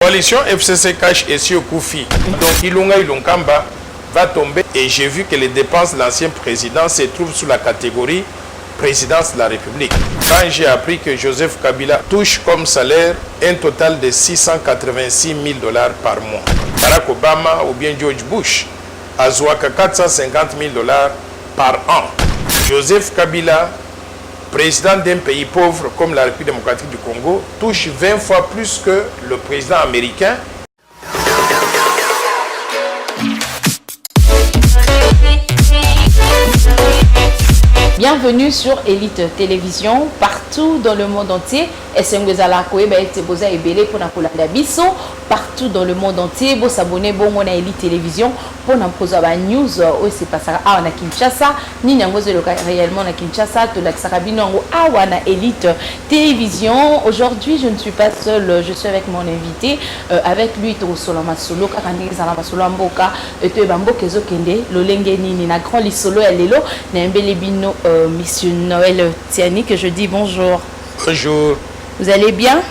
Coalition FCC Cash et Sio Koufi. Donc Ilunga Ilunkamba va tomber et j'ai vu que les dépenses de l'ancien président se trouvent sous la catégorie présidence de la République. Quand j'ai appris que Joseph Kabila touche comme salaire un total de 686 000 $ par mois. Barack Obama ou bien George Bush a zouaka 450 000 $ par an. Joseph Kabila, président d'un pays pauvre comme la République démocratique du Congo, touche 20 fois plus que le président américain. Bienvenue sur Elite Télévision, partout dans le monde entier. Partout dans le monde entier, vous s'abonnez bon à Elite Télévision pour nous poser la news aussi passera à Kinshasa, ni réellement à Kinshasa, tout l'Axarabino à Elite Télévision. Aujourd'hui, je ne suis pas seule, je suis avec mon invité, avec lui Soloma Solo, Karani Solo Mboka, et Bambo Kezo Kende, Lolengeni, Nina Grand Lisolo, Elelo, Nembelebino, Monsieur Noël Tiani, que je dis bonjour. Bonjour. Vous allez bien?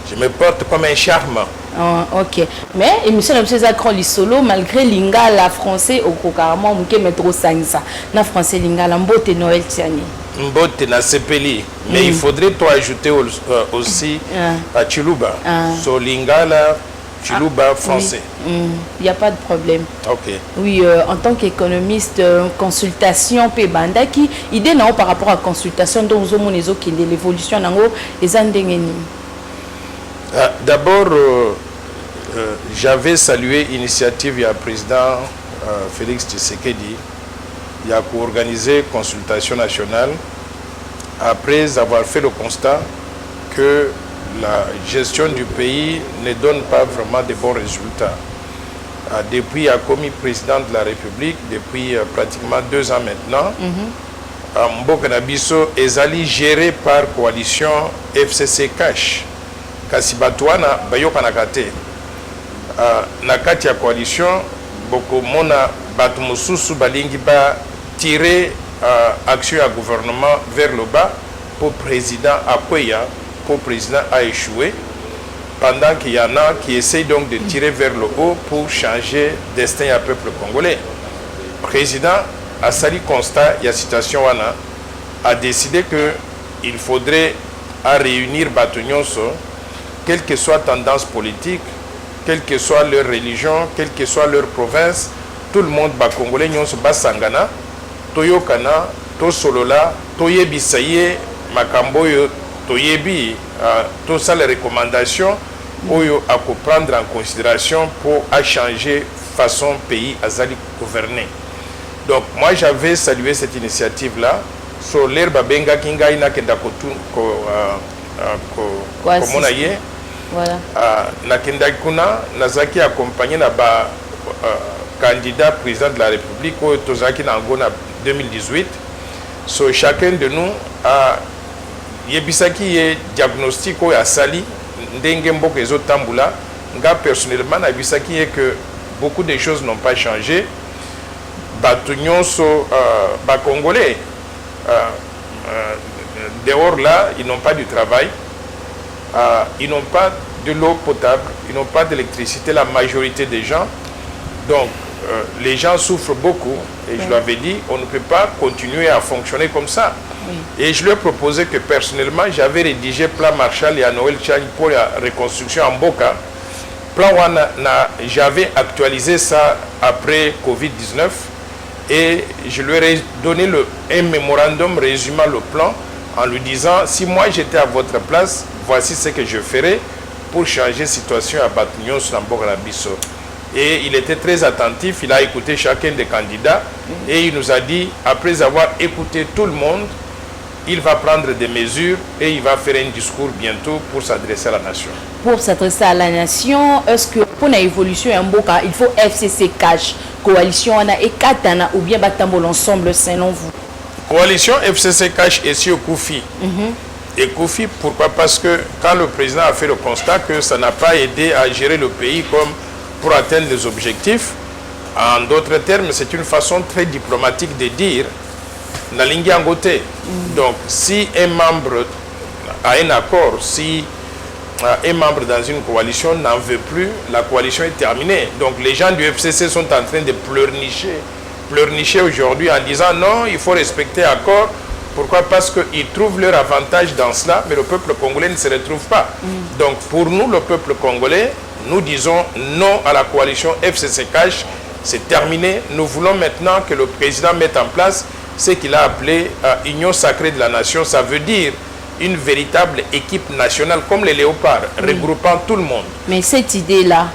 Je me porte comme un charme. Oh, ok. Mais émission de Zakro Lisolo, malgré Lingala français, au Kokarama, Mouké Metro Sangsa, na français Lingala, Mbote Noël Tiani. Mbote na Sepeli. Mais il faudrait toi ajouter aussi à Chiluba. So Lingala, Chiluba, français. Il n'y a pas de problème. Ok. Oui, en tant qu'économiste, consultation, Pébanda, qui idée non par rapport à consultation, dont vous avez l'évolution, les andengeni. D'abord, j'avais salué l'initiative du président Félix Tshisekedi. Il a organisé consultation nationale après avoir fait le constat que la gestion du pays ne donne pas vraiment de bons résultats. Depuis a commis président de la République, depuis pratiquement 2 ans maintenant, Mboka Nabiso est allé géré par coalition FCC Cash. Kasi batuana bayoka nakate nakati ya coalition boko mona batu mususu balingi ba tirer action à gouvernement vers le bas pour président Akoya, pour président a échoué, pendant qu'il y en a qui essayent donc de tirer vers le haut pour changer destin du peuple congolais. Président a sali constat il y a situation wana a décidé que il faudrait à réunir batunyonso, quelle que soit tendance politique, quelle que soit leur religion, quelle que soit leur province, tout le monde ba congolais nyonso ba sangana, toyokana, to solola, toyebi saye, makambo yo toyebi, tout ça les recommandations oyo à prendre en considération pour changer façon pays azali gouverner. Donc moi j'avais salué cette initiative là sur l'herbe benga kinga ina kenda ko komonaye. Voilà. Nakendaki kuna nazaki accompagné na ba candidat président de la République au tozaki na ngona 2018. So chacun de nous a yebisaki ye diagnostic o ya sali ndenge mboka ezotambula nga personnellement na bisaki ye que beaucoup de choses n'ont pas changé. Batu nyonso ba congolais dehors là, ils n'ont pas du travail. Ils n'ont pas de l'eau potable, ils n'ont pas d'électricité, la majorité des gens. Donc, les gens souffrent beaucoup. Et je l'avais dit, on ne peut pas continuer à fonctionner comme ça. Et je lui ai proposé que personnellement, j'avais rédigé plan Marshall et à Noël Chang pour la reconstruction en Boka. Plan j'avais actualisé ça après Covid-19. Et je lui ai donné un mémorandum résumant le plan en lui disant, si moi j'étais à votre place, voici ce que je ferai pour changer la situation à Batunion sur Bisso. Et il était très attentif, il a écouté chacun des candidats et il nous a dit, après avoir écouté tout le monde, il va prendre des mesures et il va faire un discours bientôt pour s'adresser à la nation. Pour s'adresser à la nation, est-ce que pour l'évolution en Boka, il faut FCC Cash, coalition et Katana ou bien Batambo l'ensemble selon vous? Coalition FCC Cash et Sio Koufi. Et Koufi, pourquoi? Parce que quand le président a fait le constat que ça n'a pas aidé à gérer le pays comme pour atteindre les objectifs, en d'autres termes, c'est une façon très diplomatique de dire Nalingi Angote. Donc, si un membre a un accord, si un membre dans une coalition n'en veut plus, la coalition est terminée. Donc les gens du FCC sont en train de pleurnicher aujourd'hui en disant non, il faut respecter l'accord. Pourquoi? Parce qu'ils trouvent leur avantage dans cela, mais le peuple congolais ne se retrouve pas. Donc pour nous, le peuple congolais, nous disons non à la coalition FCC Cash. C'est terminé. Nous voulons maintenant que le président mette en place ce qu'il a appelé Union sacrée de la nation. Ça veut dire une véritable équipe nationale comme les léopards, regroupant tout le monde. Mais cette idée-là,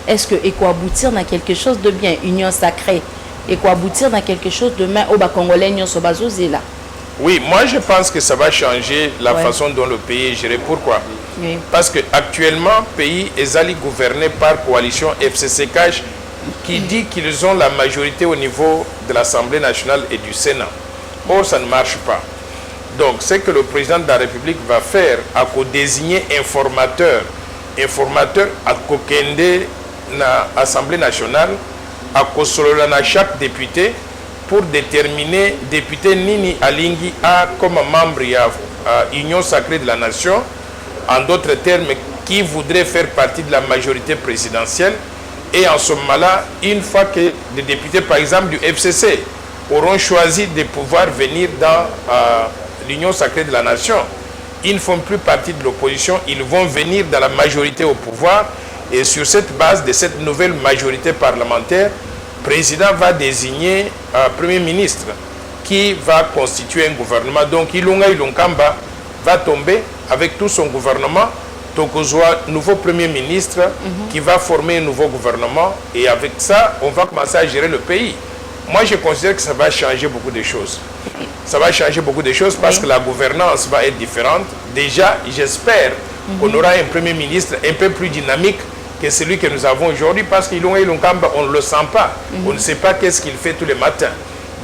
est-ce que et quoi aboutir dans quelque chose de bien, Union sacrée, et quoi aboutir dans quelque chose de bien au Congolais, Union Sobazozé là? Oui, moi je pense que ça va changer la façon dont le pays est géré. Pourquoi? Parce qu'actuellement, le pays est gouverné par coalition FCC Cash qui dit qu'ils ont la majorité au niveau de l'Assemblée nationale et du Sénat. Or, ça ne marche pas. Donc, ce que le président de la République va faire, à désigner informateur à kokende na Assemblée nationale, à na chaque député pour déterminer député Nini Alingi a comme membre de l'Union sacrée de la nation, en d'autres termes, qui voudrait faire partie de la majorité présidentielle. Et en ce moment-là, une fois que les députés, par exemple, du FCC auront choisi de pouvoir venir dans l'Union sacrée de la nation, ils ne font plus partie de l'opposition, ils vont venir dans la majorité au pouvoir. Et sur cette base de cette nouvelle majorité parlementaire, le président va désigner un premier ministre qui va constituer un gouvernement. Donc, Ilunga Ilunkamba va tomber avec tout son gouvernement. Tokozwa, nouveau premier ministre qui va former un nouveau gouvernement. Et avec ça, on va commencer à gérer le pays. Moi, je considère que ça va changer beaucoup de choses. Ça va changer beaucoup de choses parce que la gouvernance va être différente. Déjà, j'espère qu'on aura un premier ministre un peu plus dynamique que celui que nous avons aujourd'hui, parce qu'Ilunga Ilunkamba, on ne le sent pas. On ne sait pas qu'est-ce qu'il fait tous les matins.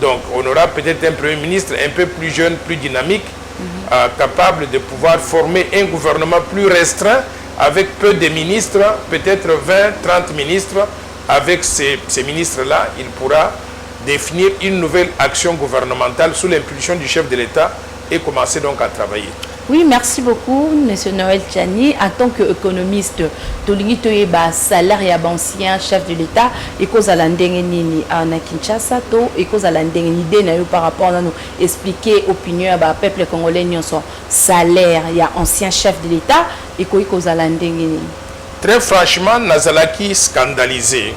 Donc, on aura peut-être un premier ministre un peu plus jeune, plus dynamique, capable de pouvoir former un gouvernement plus restreint, avec peu de ministres, peut-être 20, 30 ministres. Avec ces ministres-là, il pourra définir une nouvelle action gouvernementale sous l'impulsion du chef de l'État et commencer donc à travailler. Oui, merci beaucoup, M. Noël Tchani. En tant qu'économiste, Tolingi Toyeba, salaire et ancien chef de l'État, et cause à l'Andengenini à Kinshasa, et cause à l'Andengenide par rapport à nous expliquer l'opinion du peuple congolais, son salaire et ancien chef de l'État, et cause à l'Andengenini. Très franchement, Nazalaki scandalisé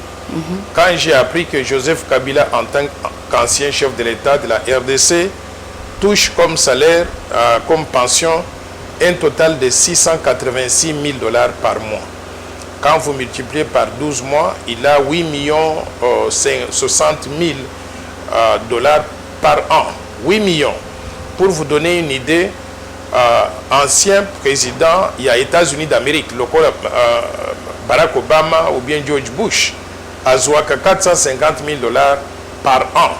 quand j'ai appris que Joseph Kabila, en tant qu'ancien chef de l'État de la RDC, touche comme salaire, comme pension, un total de 686 000 $ par mois. Quand vous multipliez par 12 mois, il a 8 60 000 $ par an. 8 millions. Pour vous donner une idée, ancien président, il y a États-Unis d'Amérique, Barack Obama ou bien George Bush, a 450 000 $ par an.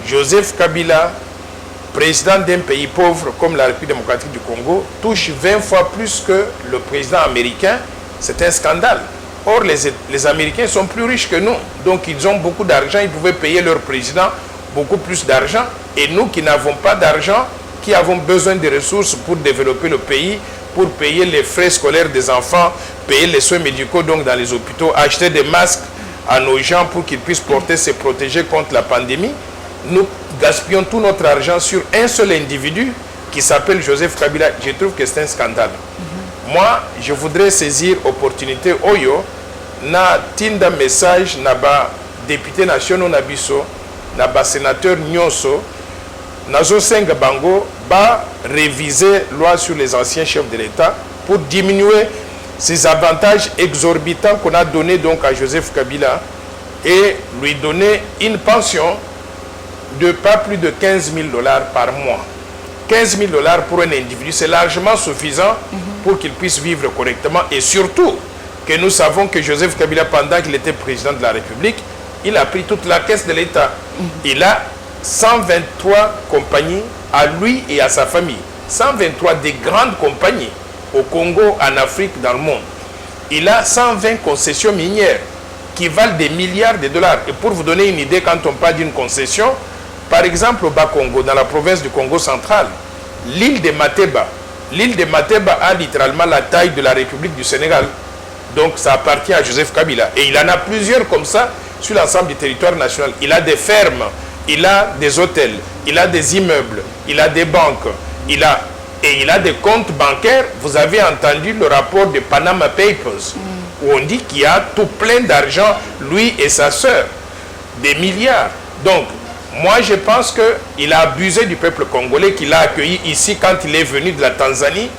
Joseph Kabila, président d'un pays pauvre comme la République démocratique du Congo, touche 20 fois plus que le président américain. C'est un scandale. Or, les Américains sont plus riches que nous. Donc, ils ont beaucoup d'argent. Ils pouvaient payer leur président beaucoup plus d'argent. Et nous qui n'avons pas d'argent, qui avons besoin de ressources pour développer le pays, pour payer les frais scolaires des enfants, payer les soins médicaux donc dans les hôpitaux, acheter des masques à nos gens pour qu'ils puissent porter, se protéger contre la pandémie, nous gaspillons tout notre argent sur un seul individu qui s'appelle Joseph Kabila. Je trouve que c'est un scandale. Moi, je voudrais saisir l'opportunité Oyo, na tinda message na ba député national na biso, na ba sénateur Nyonso, nazo senga bango ba réviser loi sur les anciens chefs de l'État pour diminuer ces avantages exorbitants qu'on a donnés donc à Joseph Kabila et lui donner une pension de pas plus de 15 000 $ par mois. 15 000 $ pour un individu, c'est largement suffisant pour qu'il puisse vivre correctement. Et surtout, que nous savons que Joseph Kabila, pendant qu'il était président de la République, il a pris toute la caisse de l'État. Il a 123 compagnies à lui et à sa famille. 123 des grandes compagnies au Congo, en Afrique, dans le monde. Il a 120 concessions minières qui valent des milliards de dollars. Et pour vous donner une idée, quand on parle d'une concession, par exemple au Bas-Congo, dans la province du Congo central, l'île de Mateba, l'île de Mateba a littéralement la taille de la République du Sénégal. Donc ça appartient à Joseph Kabila. Et il en a plusieurs comme ça sur l'ensemble du territoire national. Il a des fermes, il a des hôtels, il a des immeubles, il a des banques, il a des comptes bancaires. Vous avez entendu le rapport de Panama Papers, où on dit qu'il y a tout plein d'argent, lui et sa sœur, des milliards. Donc, moi je pense qu'il a abusé du peuple congolais, qu'il a accueilli ici quand il est venu de la Tanzanie.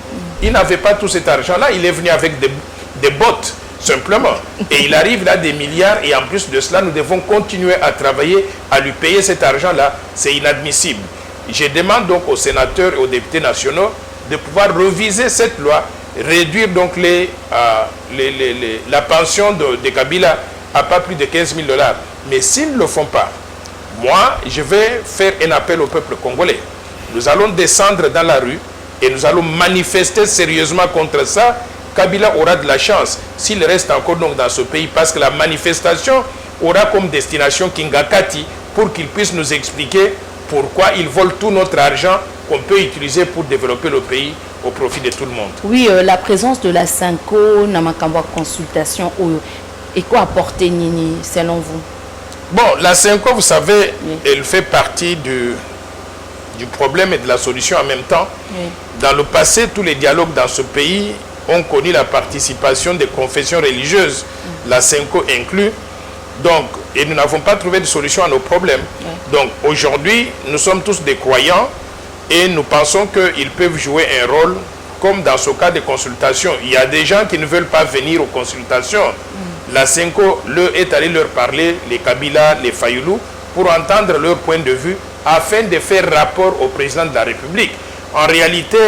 Il n'avait pas tout cet argent-là, il est venu avec des bottes, simplement. Et il arrive là des milliards, et en plus de cela, nous devons continuer à travailler, à lui payer cet argent-là. C'est inadmissible. Je demande donc aux sénateurs et aux députés nationaux de pouvoir reviser cette loi, réduire donc la pension de Kabila à pas plus de 15 000 $. Mais s'ils ne le font pas, moi, je vais faire un appel au peuple congolais. Nous allons descendre dans la rue et nous allons manifester sérieusement contre ça. Kabila aura de la chance s'il reste encore donc dans ce pays, parce que la manifestation aura comme destination Kingakati, pour qu'il puisse nous expliquer pourquoi ils volent tout notre argent qu'on peut utiliser pour développer le pays au profit de tout le monde. Oui, la présence de la Senko, Namakamba consultation, et quoi apporter Nini, selon vous? Bon, la Senko, vous savez, elle fait partie du problème et de la solution en même temps. Oui. Dans le passé, tous les dialogues dans ce pays ont connu la participation des confessions religieuses, la Senko inclus. Donc, et nous n'avons pas trouvé de solution à nos problèmes. Donc, aujourd'hui, nous sommes tous des croyants et nous pensons qu'ils peuvent jouer un rôle, comme dans ce cas de consultation. Il y a des gens qui ne veulent pas venir aux consultations. La Senko est allée leur parler, les Kabila, les Fayoulou, pour entendre leur point de vue, afin de faire rapport au président de la République. En réalité,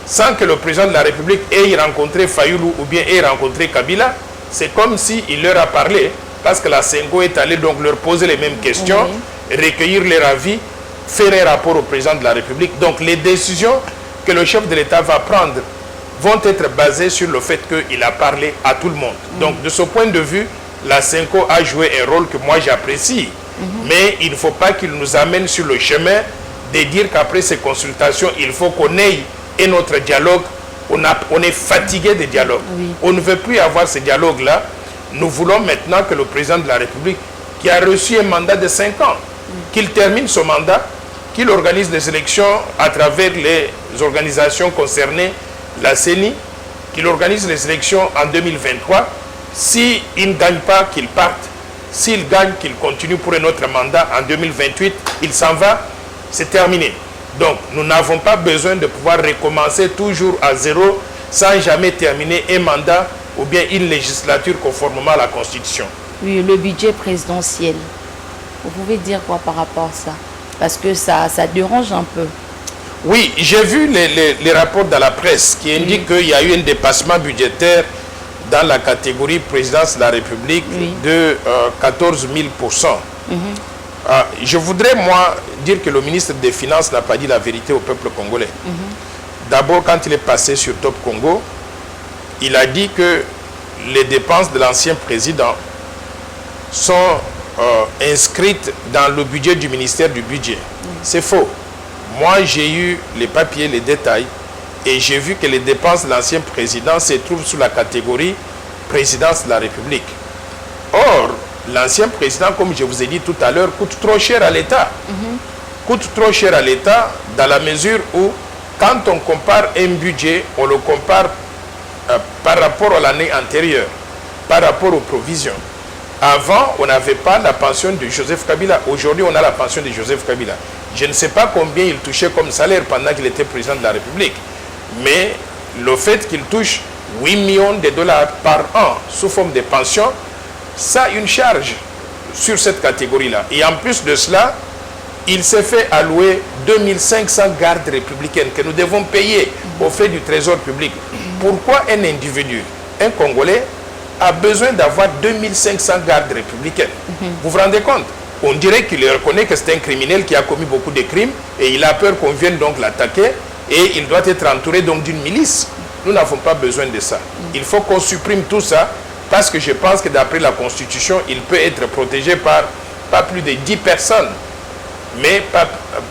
sans que le président de la République ait rencontré Fayoulou ou bien ait rencontré Kabila, c'est comme s'il leur a parlé, parce que la Senko est allée donc leur poser les mêmes questions, recueillir leur avis, faire un rapport au président de la République. Donc les décisions que le chef de l'État va prendre vont être basées sur le fait qu'il a parlé à tout le monde. Donc de ce point de vue, la Senko a joué un rôle que moi j'apprécie. Mais il ne faut pas qu'il nous amène sur le chemin de dire qu'après ces consultations, il faut qu'on ait un autre dialogue. On est fatigué des dialogues. On ne veut plus avoir ce dialogue-là. Nous voulons maintenant que le président de la République, qui a reçu un mandat de 5 ans, qu'il termine ce mandat, qu'il organise des élections à travers les organisations concernées, la CENI, qu'il organise les élections en 2023. S'il ne gagne pas, qu'il parte. S'il gagne, qu'il continue pour un autre mandat en 2028, il s'en va, c'est terminé. Donc, nous n'avons pas besoin de pouvoir recommencer toujours à zéro sans jamais terminer un mandat ou bien une législature conformément à la Constitution. Oui, le budget présidentiel. Vous pouvez dire quoi par rapport à ça? Parce que ça dérange un peu. Oui, j'ai vu les rapports dans la presse qui indiquent qu'il y a eu un dépassement budgétaire dans la catégorie présidence de la République de 14 000%. Je voudrais, moi, dire que le ministre des Finances n'a pas dit la vérité au peuple congolais. D'abord, quand il est passé sur Top Congo, il a dit que les dépenses de l'ancien président sont inscrites dans le budget du ministère du budget. C'est faux. Moi, j'ai eu les papiers, les détails, et j'ai vu que les dépenses de l'ancien président se trouvent sous la catégorie présidence de la République. Or, l'ancien président, comme je vous ai dit tout à l'heure, coûte trop cher à l'État. Coûte trop cher à l'État dans la mesure où, quand on compare un budget, on le compare par rapport à l'année antérieure, par rapport aux provisions. Avant, on n'avait pas la pension de Joseph Kabila. Aujourd'hui, on a la pension de Joseph Kabila. Je ne sais pas combien il touchait comme salaire pendant qu'il était président de la République. Mais le fait qu'il touche 8 millions de dollars par an sous forme de pension, ça a une charge sur cette catégorie-là. Et en plus de cela, il s'est fait allouer 2500 gardes républicaines que nous devons payer au frais du trésor public. Pourquoi un individu, un Congolais, a besoin d'avoir 2500 gardes républicaines? Vous vous rendez compte? On dirait qu'il reconnaît que c'est un criminel qui a commis beaucoup de crimes et il a peur qu'on vienne donc l'attaquer et il doit être entouré donc d'une milice. Nous n'avons pas besoin de ça. Il faut qu'on supprime tout ça parce que je pense que d'après la Constitution, il peut être protégé par pas plus de 10 personnes, mais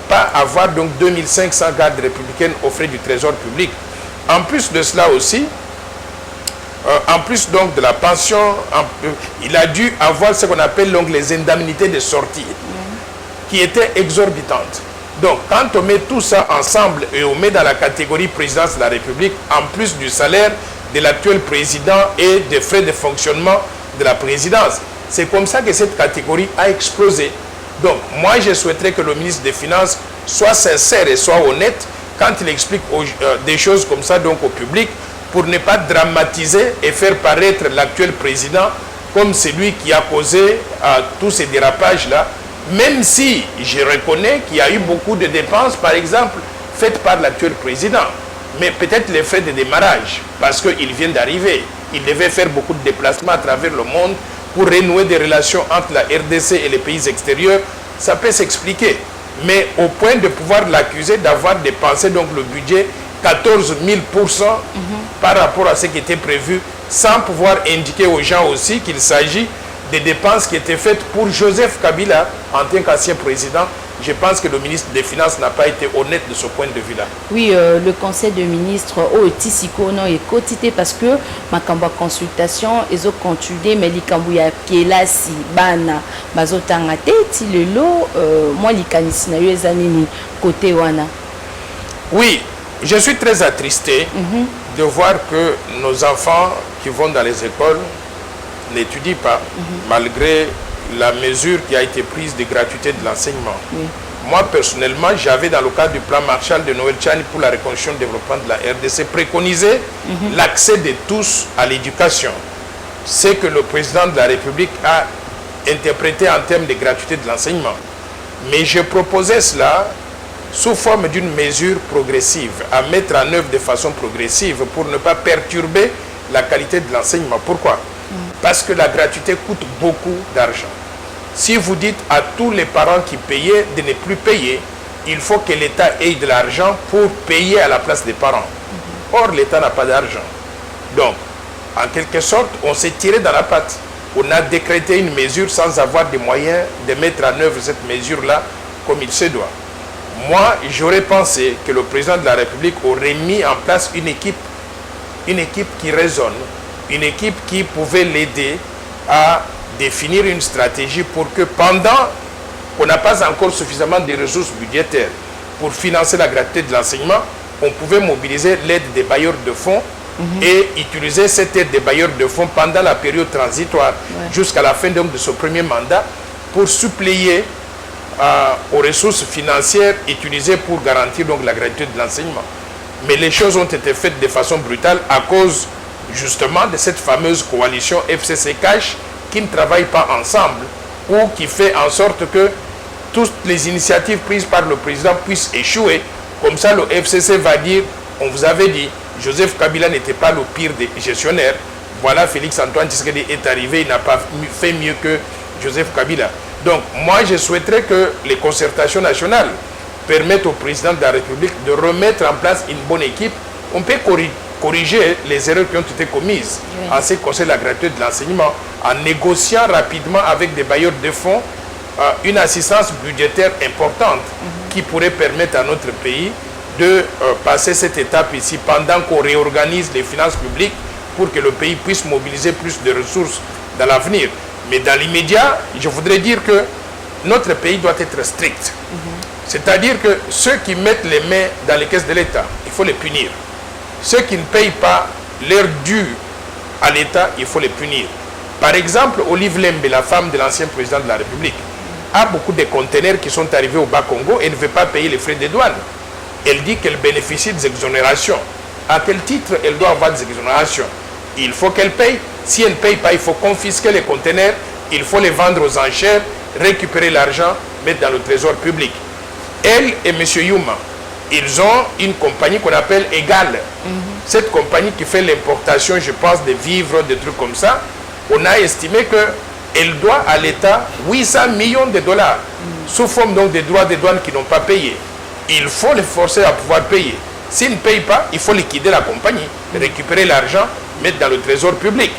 pas avoir donc 2500 gardes républicaines aux frais du trésor public. En plus de cela aussi, en plus donc de la pension, il a dû avoir ce qu'on appelle donc les indemnités de sortie, qui étaient exorbitantes. Donc, quand on met tout ça ensemble et on met dans la catégorie présidence de la République, en plus du salaire de l'actuel président et des frais de fonctionnement de la présidence, c'est comme ça que cette catégorie a explosé. Donc, moi, je souhaiterais que le ministre des Finances soit sincère et soit honnête quand il explique des choses comme ça donc au public, pour ne pas dramatiser et faire paraître l'actuel président comme celui qui a causé tous ces dérapages-là, même si je reconnais qu'il y a eu beaucoup de dépenses, par exemple, faites par l'actuel président, mais peut-être les frais de démarrage, parce qu'il vient d'arriver. Il devait faire beaucoup de déplacements à travers le monde pour renouer des relations entre la RDC et les pays extérieurs. Ça peut s'expliquer, mais au point de pouvoir l'accuser d'avoir dépensé donc le budget 14 000% par rapport à ce qui était prévu, sans pouvoir indiquer aux gens aussi qu'il s'agit des dépenses qui étaient faites pour Joseph Kabila en tant qu'ancien président. Je pense que le ministre des Finances n'a pas été honnête de ce point de vue-là. Oui, le conseil de ministres au Tisiko non est quotité parce que ma consultation ils ont continué mais l'ikambouya kelasi bana bazotanga teti lelo moi likanisi na yo ezanini côté wana. Oui, je suis très attristé de voir que nos enfants qui vont dans les écoles n'étudient pas, malgré la mesure qui a été prise de gratuité de l'enseignement. Moi, personnellement, j'avais dans le cadre du plan Marshall de Noël Tchani pour la reconstruction et le développement de la RDC préconisé l'accès de tous à l'éducation. C'est que le président de la République a interprété en termes de gratuité de l'enseignement. Mais je proposais cela sous forme d'une mesure progressive, à mettre en œuvre de façon progressive pour ne pas perturber la qualité de l'enseignement. Pourquoi? Parce que la gratuité coûte beaucoup d'argent. Si vous dites à tous les parents qui payaient de ne plus payer, il faut que l'État ait de l'argent pour payer à la place des parents. Or, l'État n'a pas d'argent. Donc, en quelque sorte, on s'est tiré dans la patte. On a décrété une mesure sans avoir des moyens de mettre en œuvre cette mesure-là comme il se doit. Moi, j'aurais pensé que le président de la République aurait mis en place une équipe qui raisonne, une équipe qui pouvait l'aider à définir une stratégie pour que pendant qu'on n'a pas encore suffisamment de ressources budgétaires pour financer la gratuité de l'enseignement, on pouvait mobiliser l'aide des bailleurs de fonds et utiliser cette aide des bailleurs de fonds pendant la période transitoire jusqu'à la fin donc, de ce premier mandat pour suppléer aux ressources financières utilisées pour garantir donc, la gratuité de l'enseignement. Mais les choses ont été faites de façon brutale à cause justement de cette fameuse coalition FCC Cash qui ne travaille pas ensemble ou qui fait en sorte que toutes les initiatives prises par le président puissent échouer. Comme ça, le FCC va dire, on vous avait dit, Joseph Kabila n'était pas le pire des gestionnaires. Voilà, Félix Antoine Tshisekedi est arrivé, il n'a pas fait mieux que Joseph Kabila. Donc, moi, je souhaiterais que les concertations nationales permettent au président de la République de remettre en place une bonne équipe. On peut corriger les erreurs qui ont été commises en ce qui concerne la gratuité de l'enseignement, en négociant rapidement avec des bailleurs de fonds une assistance budgétaire importante qui pourrait permettre à notre pays de passer cette étape ici pendant qu'on réorganise les finances publiques pour que le pays puisse mobiliser plus de ressources dans l'avenir. Mais dans l'immédiat, je voudrais dire que notre pays doit être strict. C'est-à-dire que ceux qui mettent les mains dans les caisses de l'État, il faut les punir. Ceux qui ne payent pas leur dû à l'État, il faut les punir. Par exemple, Olive Lembe, la femme de l'ancien président de la République, a beaucoup de conteneurs qui sont arrivés au Bas-Congo et ne veut pas payer les frais de douane. Elle dit qu'elle bénéficie des exonérations. À quel titre elle doit avoir des exonérations? Il faut qu'elle paye. Si elle ne paye pas, il faut confisquer les conteneurs, il faut les vendre aux enchères, récupérer l'argent, mettre dans le trésor public. Elle et M. Yuma, ils ont une compagnie qu'on appelle Egal. Cette compagnie qui fait l'importation, je pense, de vivres, des trucs comme ça, on a estimé qu'elle doit à l'État 800 millions de dollars, sous forme donc des droits de douane qui n'ont pas payé. Il faut les forcer à pouvoir payer. S'ils ne payent pas, il faut liquider la compagnie, récupérer l'argent, mettre dans le trésor public.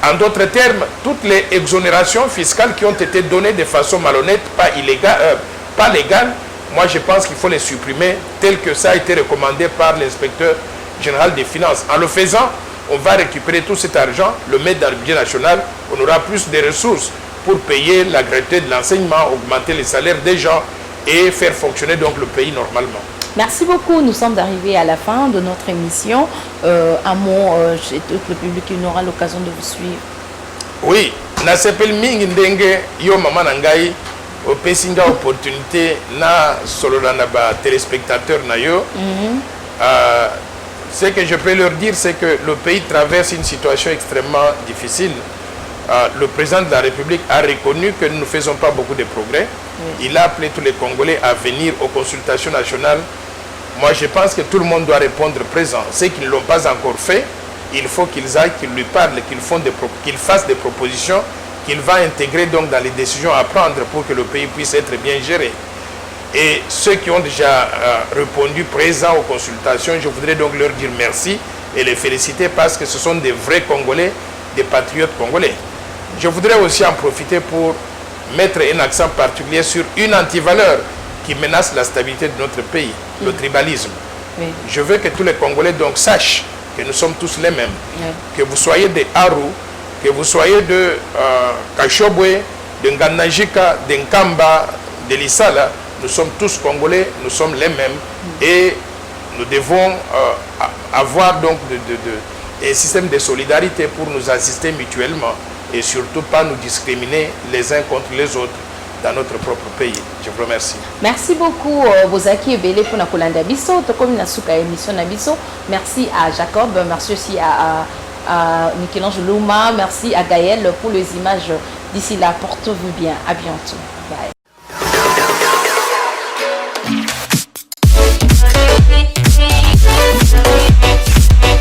En d'autres termes, toutes les exonérations fiscales qui ont été données de façon malhonnête, pas légale, moi je pense qu'il faut les supprimer tel que ça a été recommandé par l'inspecteur général des finances. En le faisant, on va récupérer tout cet argent, le mettre dans le budget national, on aura plus de ressources pour payer la gratuité de l'enseignement, augmenter les salaires des gens et faire fonctionner donc le pays normalement. Merci beaucoup. Nous sommes arrivés à la fin de notre émission. Un mot chez tout le public qui aura l'occasion de vous suivre. Oui, na sepel mingi ndenge yo mama nangai au pesinga opportunité na solo na ba téléspectateurs na yo. Ce que je peux leur dire, c'est que le pays traverse une situation extrêmement difficile. Le président de la République a reconnu que nous ne faisons pas beaucoup de progrès. Il a appelé tous les Congolais à venir aux consultations nationales. Moi, je pense que tout le monde doit répondre présent. Ceux qui ne l'ont pas encore fait, il faut qu'ils aillent, qu'ils lui parlent, qu'ils fassent des propositions, qu'il va intégrer donc dans les décisions à prendre pour que le pays puisse être bien géré. Et ceux qui ont déjà répondu présents aux consultations, je voudrais donc leur dire merci et les féliciter parce que ce sont des vrais Congolais, des patriotes congolais. Je voudrais aussi en profiter pour mettre un accent particulier sur une antivaleur qui menace la stabilité de notre pays, le tribalisme. Oui. Je veux que tous les Congolais donc sachent que nous sommes tous les mêmes. Que vous soyez de Aru, que vous soyez de Kachobwe, de Nganajika, de Nkamba, de Lissala, nous sommes tous Congolais, nous sommes les mêmes et nous devons avoir donc un système de solidarité pour nous assister mutuellement et surtout pas nous discriminer les uns contre les autres dans notre propre pays. Je vous remercie. Merci beaucoup, Bozaki Ebele, pour Nakolanda Bisso. Comme na suka émission na Bisso. Merci à Jacob, merci aussi à Michel-Ange Louma, merci à Gaël pour les images d'ici là. Portez-vous bien. À bientôt.